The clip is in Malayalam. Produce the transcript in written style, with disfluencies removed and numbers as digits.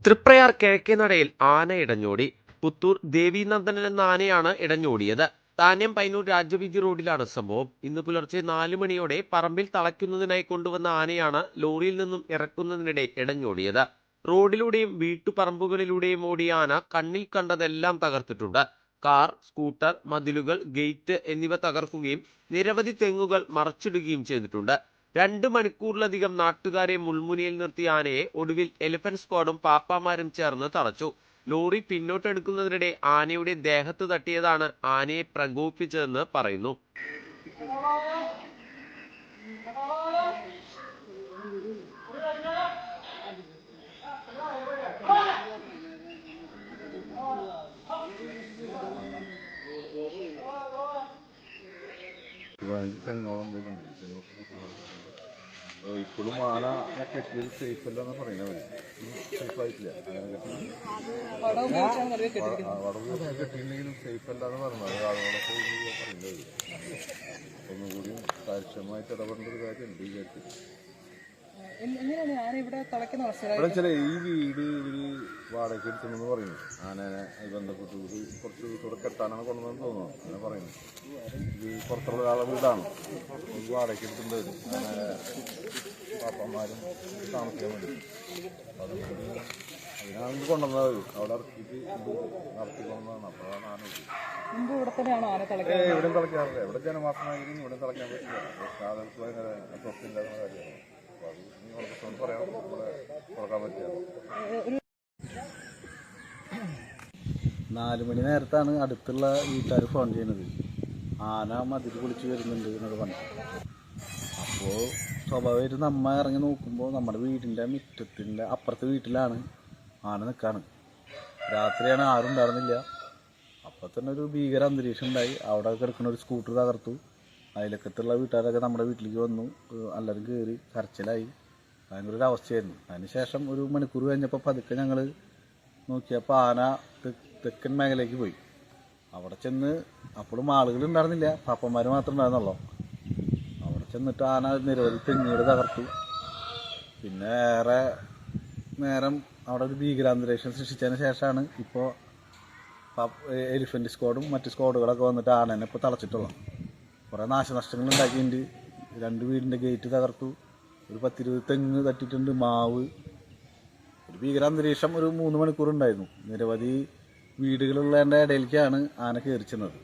തൃപ്രയാർ കിഴക്കേനടയിൽ ആന ഇടഞ്ഞോടി. പുത്തൂർ ദേവീനന്ദനൻ എന്ന ആനയാണ് ഇടഞ്ഞോടിയത്. താന്യം പൈനൂർ രാജവീതി റോഡിലാണ് സംഭവം. ഇന്ന് പുലർച്ചെ 4 മണിയോടെ പറമ്പിൽ തളയ്ക്കുന്നതിനായി കൊണ്ടുവന്ന ആനയാണ് ലോറിയിൽ നിന്നും ഇറക്കുന്നതിനിടെ ഇടഞ്ഞോടിയത്. റോഡിലൂടെയും വീട്ടുപറമ്പുകളിലൂടെയും ഓടിയ ആന കണ്ണിൽ കണ്ടതെല്ലാം തകർത്തിട്ടുണ്ട്. കാർ, സ്കൂട്ടർ, മതിലുകൾ, ഗേറ്റ് എന്നിവ തകർക്കുകയും നിരവധി തെങ്ങുകൾ മറച്ചിടുകയും ചെയ്തിട്ടുണ്ട്. 2 മണിക്കൂറിലധികം നാട്ടുകാരെ മുൾമുനയിൽ നിർത്തിയ ആനയെ ഒടുവിൽ എലിഫന്റ് സ്ക്വാഡും പാപ്പാമാരും ചേർന്ന് തളച്ചു. ലോറി പിന്നോട്ടെടുക്കുന്നതിനിടെ ആനയുടെ ദേഹത്ത് തട്ടിയതാണ് ആനയെ പ്രകോപിപ്പിച്ചതെന്ന് പറയുന്നു. ഇപ്പോഴും ആന കെട്ടിയത് സേഫ് അല്ലെന്ന് പറയുന്നത്. സേഫായിട്ടില്ല, വടവ് കെട്ടിയിട്ടുണ്ടെങ്കിലും സേഫ് അല്ലാന്ന് പറഞ്ഞത് ആളുകളൊക്കെ പറയുന്നത്. ഒന്നുകൂടി കാര്യക്ഷമമായിട്ട് ഇടപെടേണ്ട ഒരു കാര്യമുണ്ട് ഈ കാര്യത്തിൽ. ഇവിടെ ചില ഈ വീട് ഒരു വാടകയ്ക്ക് എടുത്തെന്ന് പറയുന്നു. ആനനെ ബന്ധപ്പെട്ട് കുറച്ച് കൂടെ കെട്ടാനാണ് കൊണ്ടുവന്ന് തോന്നുന്നു. അങ്ങനെ പറയുന്നു. ഇത് പുറത്തുള്ള ഒരാളെ വീടാണ്, വാടകയ്ക്ക് എടുത്തിട്ടുണ്ട്. ആന പാപ്പന്മാരും താമസിക്കാൻ വേണ്ടി അതിനാണ് കൊണ്ടുവന്നത്. അവിടെ ഇറക്കിയിട്ട് നടത്തിക്കൊണ്ടതാണ്. അപ്പോഴാണ് ആന എവിടെയും തിളയ്ക്കാറില്ല. എവിടെ ജനവാസമായാലും ഇവിടെ തിളയ്ക്കാൻ പറ്റില്ല. ആളുകൾക്ക് ഭയങ്കര സ്വസ്ഥയില്ലാത്ത കാര്യമാണ്. 4 മണി നേരത്താണ് അടുത്തുള്ള വീട്ടുകാർ ഫോൺ ചെയ്യുന്നത്. ആന മതിൽ പൊളിച്ച് വരുന്നുണ്ട് എന്നൊക്കെ പറഞ്ഞു. അപ്പോൾ സ്വാഭാവികമായിട്ട് നമ്മ ഇറങ്ങി നോക്കുമ്പോൾ നമ്മുടെ വീടിൻ്റെ മുറ്റത്തിൻ്റെ അപ്പുറത്തെ വീട്ടിലാണ് ആന നിൽക്കാണ്. രാത്രിയാണ്, ആരും ഉണ്ടായിരുന്നില്ല. അപ്പോൾ തന്നെ ഒരു ഭീകര അന്തരീക്ഷം ഉണ്ടായി. അവിടെ കിടക്കുന്ന ഒരു സ്കൂട്ടർ തകർത്തു. അയലക്കത്തുള്ള വീട്ടുകാരൊക്കെ നമ്മുടെ വീട്ടിലേക്ക് വന്നു. എല്ലാവരും കയറി കരച്ചിലായി. ഭയങ്കര ഒരു അവസ്ഥയായിരുന്നു. അതിനുശേഷം ഒരു മണിക്കൂർ കഴിഞ്ഞപ്പോൾ പതുക്കെ ഞങ്ങൾ നോക്കിയപ്പോൾ ആന തെക്കൻ മേഖലയ്ക്ക് പോയി. അവിടെ ചെന്ന് അപ്പോഴും ആളുകൾ ഉണ്ടായിരുന്നില്ല, പാപ്പന്മാർ മാത്രമേ ഉണ്ടായിരുന്നുള്ളൂ. അവിടെ ചെന്നിട്ട് ആന നിരവധി തെങ്ങുകൾ തകർത്തു. പിന്നെ ഏറെ നേരം അവിടെ ഒരു ഭീകരാന്തരീക്ഷം സൃഷ്ടിച്ചതിന് ശേഷമാണ് ഇപ്പോൾ എലിഫന്റ് സ്ക്വാഡും മറ്റ് സ്ക്വാഡുകളൊക്കെ വന്നിട്ട് ആനനെ ഇപ്പോൾ തളച്ചിട്ടുള്ളത്. കുറേ നാശനഷ്ടങ്ങൾ ഉണ്ടാക്കിയിട്ടുണ്ട്. 2 വീടിൻ്റെ ഗേറ്റ് തകർത്തു. ഒരു 10-20 തെങ്ങ് തട്ടിയിട്ടുണ്ട്, മാവ്. ഒരു ഭീകരാന്തരീക്ഷം ഒരു 3 മണിക്കൂർ ഉണ്ടായിരുന്നു. നിരവധി വീടുകളുള്ളതിൻ്റെ ഇടയിലേക്കാണ് ആന കയറി ചെന്നത്.